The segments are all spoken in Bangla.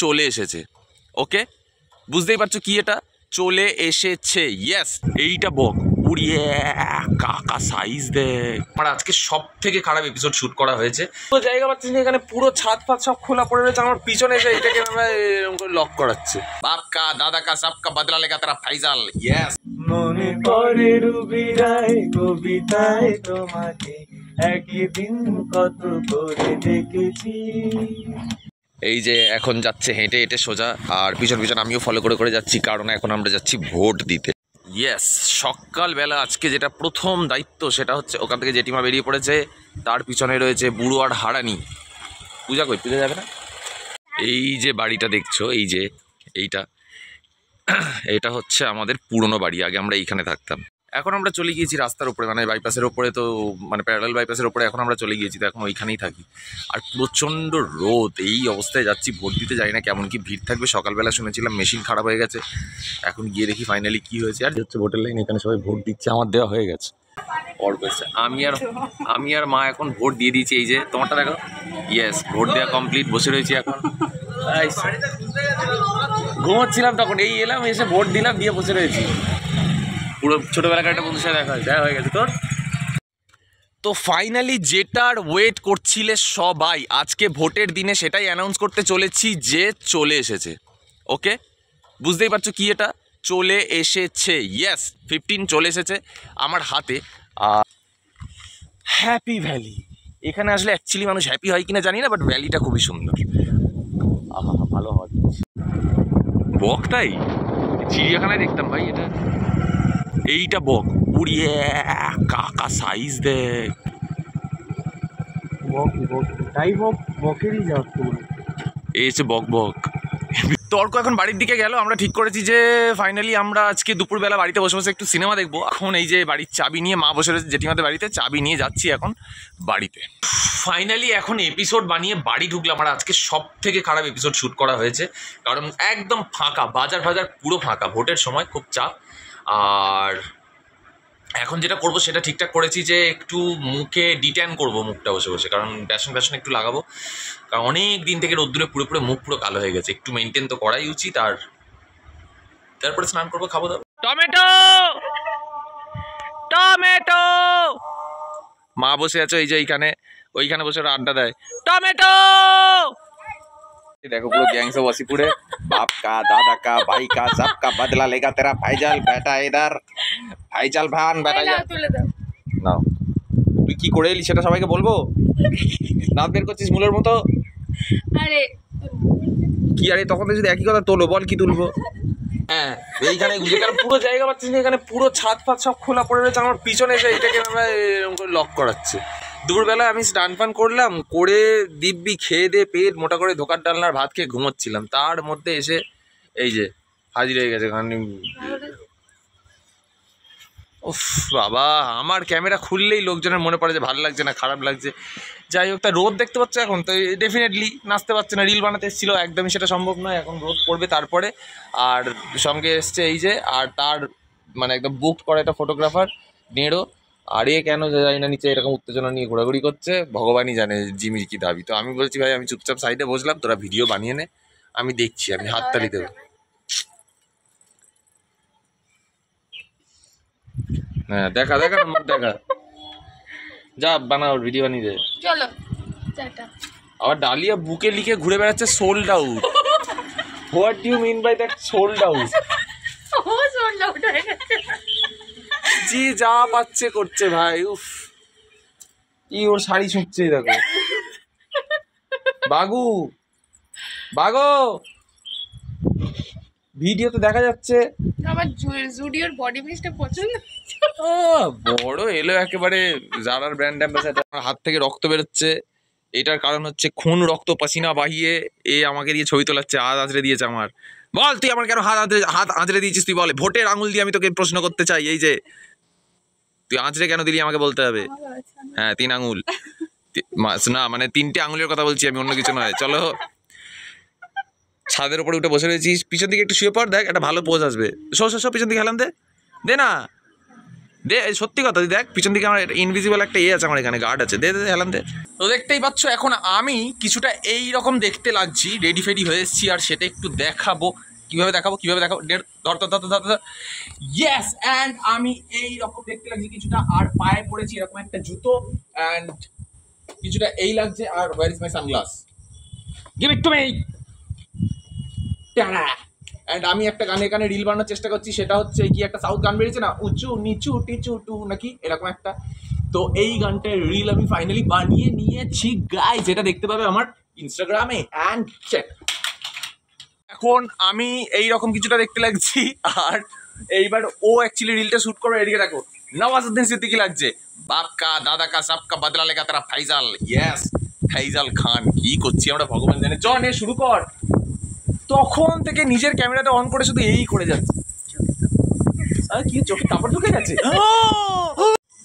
চলে এসেছে। ওকে, বুঝতেই পারছো কি এটা চলে এসেছে। ইয়েস, এইটা বক উড়িয়ে কাকা সাইজ দেখ। আমার আজকে সব থেকে খারাপ এপিসোড শুট করা হয়েছে। তো জায়গা পাচ্ছি না, এখানে পুরো ছাদ ফাদ সব খোলা পড়ে রয়েছে। আমার পিছনে এসে এটাকে আমরা এরকম করে লক করাচ্ছে। বাপ কা দাদা কা সবকা বদলা লেগা তেরা ফাইজাল। ইয়েস, মনে পড়ে রুবিরায় কবিতায় তোমাকে একদিন কত করে দেখেছি। এই যে এখন যাচ্ছে হেঁটে হেঁটে সোজা, আর পিছন পিছন আমিও ফলো করে করে যাচ্ছি, কারণ এখন আমরা যাচ্ছি ভোট দিতে। ইয়েস, সকালবেলা আজকে যেটা প্রথম দায়িত্ব সেটা হচ্ছে ওখান থেকে জেঠিমা বেরিয়ে পড়েছে, তার পিছনে রয়েছে বুড়ো আর হারানি। পূজা কই, পূজা যাবে না? এই যে বাড়িটা দেখছো, এই যে এটা হচ্ছে আমাদের পুরনো বাড়ি। আগে আমরা এইখানে থাকতাম। এখন আমরা চলে গিয়েছি রাস্তার উপরে, মানে বাইপাসের ওপরে, তো মানে প্যারালাল বাইপাসের ওপরে এখন আমরা চলে গিয়েছি। তো এখন ওইখানেই থাকি। আর প্রচণ্ড রোদ, এই অবস্থায় যাচ্ছি ভোট দিতে। জানি না কেমন কি ভিড় থাকবে। সকালবেলা শুনেছিলাম মেশিন খারাপ হয়ে গেছে, এখন গিয়ে দেখি ফাইনালি কি হয়েছে। আর হচ্ছে ভোটের লাইন, এখানে সবাই ভোট দিচ্ছে। আমার দেওয়া হয়ে গেছে। আমি আর মা এখন ভোট দিয়ে দিয়েছি। এই যে তোমারটা দেখো। ইয়েস, ভোট দেওয়া কমপ্লিট, বসে রয়েছি এখন। ঘুমোচ্ছিলাম তখন, এই এলাম, এসে ভোট দিলাম, দিয়ে বসে রয়েছি। পুরো ছোটোবেলাকার একটা বন্ধুর সাথে দেখা হয়ে গেছে তোর। তো ফাইনালি যেটার ওয়েট করছিলে সবাই, আজকে ভোটের দিনে সেটাই অ্যানাউন্স করতে চলেছি যে চলে এসেছে। ওকে, বুঝতেই পারছো কি এটা চলে এসেছে। ইয়েস, 15 চলে এসেছে আমার হাতে। Happy valley. এখানে আসলে অ্যাকচুয়ালি মানুষ হ্যাপি হয় কিনা জানি না, বাট ভ্যালিটা খুবই সুন্দর। আহা, ভালো হয়। বকটাই চিড়িয়াখানায় দেখতাম ভাই। এইটা বক উড়িয়ে কাকা সাইজ দেখ। বকেরই যাচ্ছে এই হচ্ছে বক বক। তর্ক এখন বাড়ির দিকে গেল। আমরা ঠিক করেছি যে ফাইনালি আমরা আজকে দুপুরবেলা বাড়িতে বসে বসে একটু সিনেমা দেখবো। এখন এই যে বাড়ির চাবি নিয়ে মা বসে রয়েছে জেঠিমাদের বাড়িতে, চাবি নিয়ে যাচ্ছি এখন বাড়িতে। ফাইনালি এখন এপিসোড বানিয়ে বাড়ি ঢুকলাম। আমার আজকে সব থেকে খারাপ এপিসোড শ্যুট করা হয়েছে, কারণ একদম ফাঁকা, বাজার ফাজার পুরো ফাঁকা, ভোটের সময় খুব চাপ। আর এখন যেটা করবো সেটা ঠিকঠাক করেছি যে একটু মুখে ডিট্যান করবো মুখটা বসে বসে, কারণ বেসন একটু লাগাবো। কারণ অনেক দিন থেকে রোদ্দুরে পুরো মুখ পুরো কালো হয়ে গেছে। একটু মেনটেন তো করাই উচিত। আর তারপরে স্নান করবো, খাবো দাবো। টমেটো টমেটো, মা বসে আছে এই যে ওইখানে বসে ওরা আড্ডা দেয়। টমেটো देखो पूरा गैंग से वसीपुरे बाप का दादा का भाई का सबका बदला लेगा तेरा भाईजाल बेटा इधर भाईजाल भान बेटा নাও তুই কি করে এলি সেটা সবাইকে বলবো? দাঁত বের করছিস মুলের মতো। আরে কি আরে তখন যদি একই কথা তোলো, বল কি তুলবো? হ্যাঁ, এইখানে পুরো জায়গা পাচ্ছিস না, এখানে পুরো ছাদ ফাদ সব খোলা পড়ে রয়েছে। আমার পিছনে এসে এটাকে আমরা এরকম করে লক করাচ্ছে। দুপুরবেলা আমি স্নান ফান করলাম, করে দিব্যি খেয়ে দিয়ে পেট মোটা করে ধোকার ডালনার ভাত খেয়ে ঘুমোচ্ছিলাম, তার মধ্যে এসে এই যে হাজির হয়ে গেছে। উফ বাবা, আমার ক্যামেরা খুললেই লোকজনের মনে পড়ে যে ভালো লাগছে না খারাপ লাগছে। যাই হোক, তা রোদ দেখতে পাচ্ছ এখন, তো ডেফিনেটলি নাচতে পারছে না। রিল বানাতে এসেছিলো, একদমই সেটা সম্ভব নয়। এখন রোদ পড়বে তারপরে। আর সঙ্গে এসছে এই যে, আর তার মানে একদম বুক করা একটা ফটোগ্রাফার নেড়ো। আর এ কেন জানি না নিচে এরকম উত্তেজনা নিয়ে ঘোরাঘুরি করছে, ভগবানই জানে জিমির কি দাবি। তো আমি বলছি ভাই আমি চুপচাপ সাইডে বসলাম, তোরা ভিডিও বানিয়ে নে, আমি দেখছি, আমি হাততালি দেবো। হ্যাঁ দেখা নম্বর দেখা, যা বানাও ভিডিও বানিয়ে দে। চলো টাটা। আবার ডালিয়া বুকে লিখে ঘুরে বেড়াচ্ছে sold out. What do you mean by that sold out? ও সোল্ড আউট হয়ে গেছে। জি যা পাচ্ছে করছে ভাই। উফ, কি ওর শাড়ি ছুঁচ্ছে দেখো। বাগু ভিডিওতে দেখা যাচ্ছে। আমার জুডিওর বডি মিস্টটা পছন্দ। বড় এলো একেবারে জারার ব্র্যান্ড অ্যাম্বাসেডর। আমার হাত থেকে রক্ত বেরোচ্ছে, এটার কারণ হচ্ছে খুন রক্ত পাসিনা বাহিয়ে এ আমাকে দিয়ে ছবি তোলাচ্ছে। হাত আঁচড়ে দিয়েছে আমার। বল তুই আমার কেন হাত আঁচড়ে দিয়েছিস? তুই বলে ভোটের আঙুল দিয়ে আমি তোকে প্রশ্ন করতে চাই। এই যে তুই আঁচড়ে কেন দিলি আমাকে বলতে হবে। হ্যাঁ 3 আঙুল না, মানে 3টে আঙুলের কথা বলছি আমি, অন্য কিছু নয়। চলো ছাদের উপরে উঠে বসে রয়েছিস, পিছন দিকে একটু শুয়ে পড়, দেখ একটা ভালো পোজ আসবে। সব পিছন দিকে হেলান দে না। দে, সত্যি কথা, দেখ পিছন দিকে আমার ইনভিজিবল একটা আছে, আমার এখানে গার্ড আছে, দে দে হেলান দে। তো দেখতেই পাচ্ছ এখন আমি কিছুটা এই রকম দেখতে লাগছি, রেডি ফেডি হয়ে এসেছি, আর সেটা একটু দেখাবো। কিভাবে দেখাবো ধর ধর ধর ধর ধর, ইয়েস। অ্যান্ড আমি এই রকম দেখতে লাগছি কিছুটা, আর পায়ে পড়েছি এরকম একটা জুতো, অ্যান্ড কিছুটা এই লাগছে। আর where is my sunglass, give it to me. And আমি একটা গানে এখানে রিল বানানোর চেষ্টা করছি, সেটা হচ্ছে কি একটা সাউথ গান বেরিয়েছে না, উঁচু নিচু টিচু টু নাকি এরকম একটা। তো এই গানটার রিল আমি ফাইনালি বানিয়ে নিয়েছি গাইস, যেটা দেখতে পাবে আমার ইনস্টাগ্রামে। অ্যান্ড চেক, এখন আমি এই রকম কিছুটা দেখতে লাগছি, আর এইবার ও অ্যাকচুয়ালি রিলটা শুট করবে। এদিকে দেখো, নওয়াজুদ্দিন সিদ্দিকী লাগছে, বাপ কা দাদা কা সবকা বদলা লেগা তারা ফাইজাল, ইয়েস ফাইজাল খান। কি করছি আমরা ভগবান জানে। চ নে শুরু কর। তখন থেকে নিজের ক্যামেরাটা অন করে শুধু এই করে যাচ্ছে। আর কি চোখে কাপড় ঢুকে গেছে।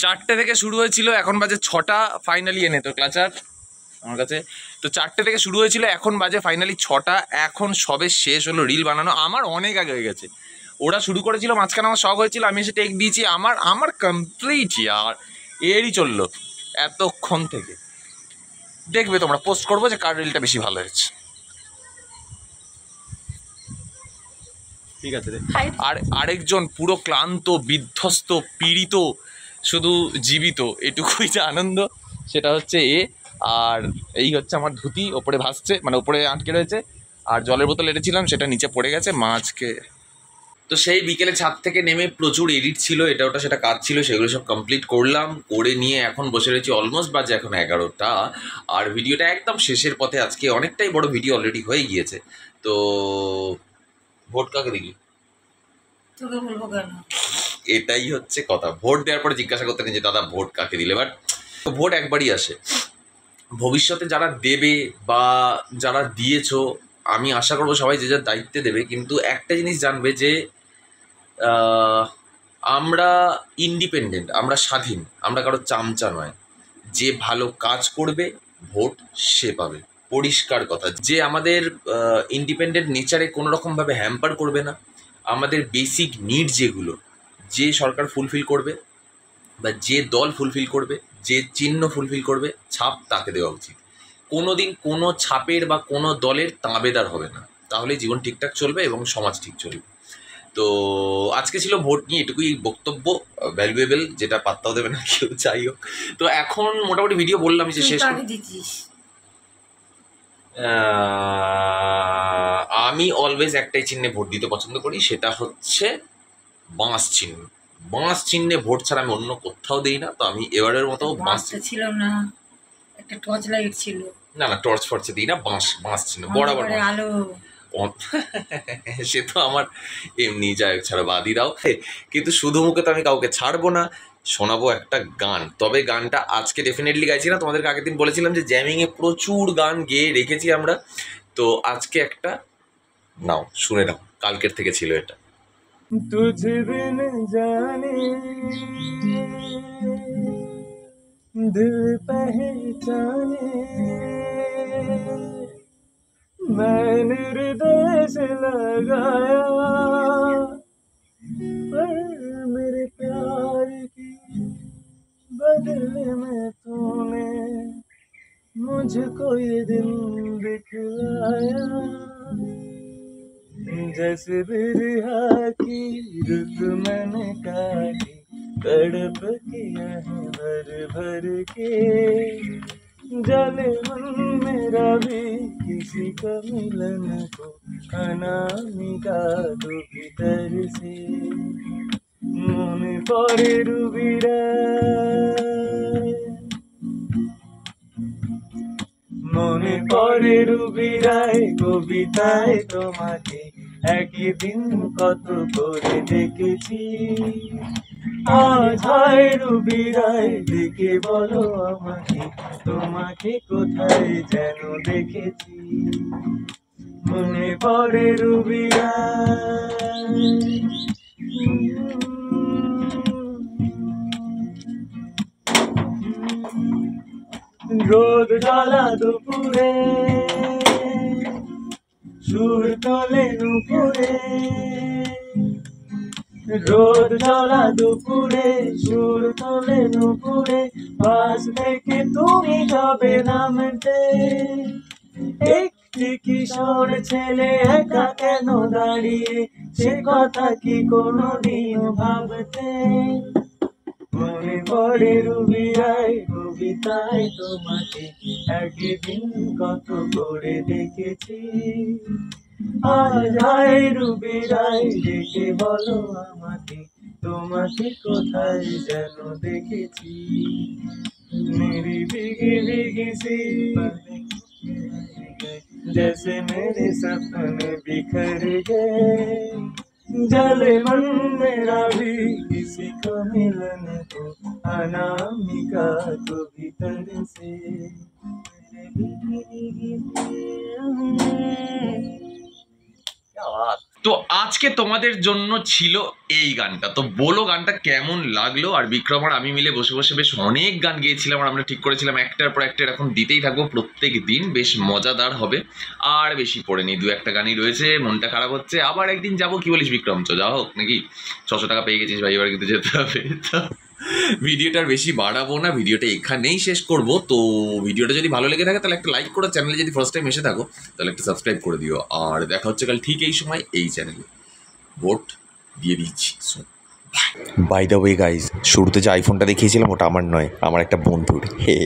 4টে থেকে শুরু হয়েছিল, এখন বাজে 6টা। ফাইনালি এনে তো ক্লাচার আমার কাছে। তো 4টে থেকে শুরু হয়েছিল, এখন বাজে ফাইনালি 6টা। এখন সবে শেষ হলো রিল বানানো, আমার অনেক আগে হয়ে গেছে। ওরা শুরু করেছিল, মাঝখানে আমার শখ হয়েছিল, আমি এসে টেক দিয়েছি। আমার কমপ্লিট আর এরই চললো এতক্ষণ থেকে। দেখবে তোমরা, পোস্ট করবো যে কার রিলটা বেশি ভালো হয়েছে। ঠিক আছে রে। আর আরেকজন পুরো ক্লান্ত, বিধ্বস্ত, পীড়িত, শুধু জীবিত, এটুকুই যে আনন্দ, সেটা হচ্ছে এ। আর এই হচ্ছে আমার ধুতি, ওপরে ভাসছে, মানে ওপরে আটকে রয়েছে। আর জলের বোতল এনেছিলাম, সেটা নিচে পড়ে গেছে মাছকে। তো সেই বিকেলে ছাদ থেকে নেমে প্রচুর এডিট ছিল, এটা ওটা সেটা কাজ ছিল, সেগুলো সব কমপ্লিট করলাম। করে নিয়ে এখন বসে রয়েছি, অলমোস্ট বাজে এখন 11টা। আর ভিডিওটা একদম শেষের পথে, আজকে অনেকটাই বড় ভিডিও অলরেডি হয়ে গিয়েছে। তো ভোট কাকে দিলি? তোকে বলবো কেন? এটাই হচ্ছে কথা। ভোট দেওয়ার পরে জিজ্ঞাসা করতে নেই যে দাদা ভোট কাকে দিলে, বাট ভোট একবারই আসে। ভবিষ্যতে যারা দেবে বা যারা দিয়েছো, আমি আশা করবো সবাই যে যার দায়িত্বে দেবে, কিন্তু একটা জিনিস জানবে যে আমরা ইন্ডিপেন্ডেন্ট, আমরা স্বাধীন, আমরা কারো চামচা নয়। যে ভালো কাজ করবে ভোট সে পাবে, পরিষ্কার কথা। যে আমাদের ইন্ডিপেন্ডেন্ট নেচারে কোনো রকমভাবে হ্যাম্পার করবে না, আমাদের বেসিক নিড যেগুলো যে সরকার ফুলফিল করবে বা যে দল ফুলফিল করবে, যে চিহ্ন ফুলফিল করবে, ছাপ তাকে দেওয়া উচিত। কোনো দিন কোনো ছাপের বা কোনো দলের তাঁবেদার হবে না, তাহলে জীবন ঠিকঠাক চলবে এবং সমাজ ঠিক চলবে। তো আজকে ছিল ভোট নিয়ে এটুকুই বক্তব্য, ভ্যালুয়েবল, যেটা পাত্তাও দেবে না কেউ, যাই হোক। তো এখন মোটামুটি ভিডিও বললাম যে শেষ। আমি অলওয়েজ একটাই চিহ্নে ভোট দিতে পছন্দ করি, সেটা হচ্ছে বাঁশ চিহ্ন। বাঁশ চিহ্নে ভোট ছাড়া আমি অন্য কোথাও দিই না। তো আমি এবারের মতো বাঁশ ছিল না, একটা টর্চ লাইট ছিল। না না, টর্চ ফর্চে দিই না, বাঁশ চিহ্ন বরাবর আলো। সে তো আমার এমনি যাই ছাড়া বাদই দাও, কিন্তু শুধু মুখে তো আমি কাউকে ছাড়বো না। শোনাবো একটা গান, তবে গানটা আজকে ডেফিনেটলি গাইছি না। তোমাদেরকে আগের দিন বলেছিলাম যে জ্যামিংয়ে প্রচুর গান গেয়ে রেখেছি আমরা, তো আজকে একটা নাও, শুনে নাও, কালকের থেকে ছিল এটা। तुझे बिन जाने दिल पहचाने, मैंने हृदय से लगाया, पर मेरे प्यार की बदले में तूने मुझको ये दिल दिखलाया। जैसे बिरहा की रुत मैंने काटी, तड़प किया है भर भर के, जले मन मेरा भी किसी का मिलन को अनामिका दो भीतर से, মনে পড়ে রুবিরায়, মনে পড়ে রুবিরায় কবিতায় তোমাকে, একই দিন কত করে দেখেছি। আজ হায় রুবিরায় দেখে বলো আমাকে, তোমাকে কোথায় যেন দেখেছি। মনে পড়ে রুবিরায়, রোদ জ্বালা দুপুরে, সুর তোলে নুপুরে, রোদ জ্বলা দুপুরে সুর তোলে নুপুরে বাস থেকে তুমি যাবে নামতে একটি কিশোর ছেলে একা কেন দাঁড়িয়ে সে কথা কি কোনোদিন ভাবতে মনে পড়ে রুবিরায় কবিতায় তোমাকে একদিন কত করে দেখেছি আর যাই রুবিরায় ডেকে বলো আমাকে তোমাকে কোথায় যেন দেখেছি मेरी भीगी भीगी सी जैसे मेरे सपने बिखर गए जले मन मेरा भी किसी को मिलने को अनामिका को भीतर से क्या बात। তো আজকে তোমাদের জন্য ছিল এই গানটা। তো বলো গানটা কেমন লাগলো। আর বিক্রম আর আমি মিলে বসে বসে বেশ অনেক গান গেয়েছিলাম আর আমরা ঠিক করেছিলাম একটার পর একটা এখন দিতেই থাকবো প্রত্যেক দিন, বেশ মজাদার হবে। আর বেশি পড়ে নি, 2-1টা গানই রয়েছে, মনটা খারাপ হচ্ছে। আবার একদিন যাবো, কি বলিস বিক্রম? তো যাও হোক নাকি, 600 টাকা পেয়ে গেছিস ভাই, এবার কিন্তু যেতে হবে। তো ভিডিওটা আর বেশি বাড়াবো না, ভিডিওটা এখানেই শেষ করব। তো ভিডিওটা যদি ভালো লেগে থাকে তাহলে একটা লাইক করো, চ্যানেলে যদি ফার্স্ট টাইম এসে থাকো তাহলে একটা সাবস্ক্রাইব করে দিও। আর দেখা হচ্ছে কাল ঠিক এই সময় এই চ্যানেলে। ভোট দিয়ে দিচ্ছি। বাই দ্য ওয়ে গাইজ, শুরুতে যে আইফোনটা দেখিয়েছিলাম ওটা আমার নয়, আমার একটা বন্ধুর। হে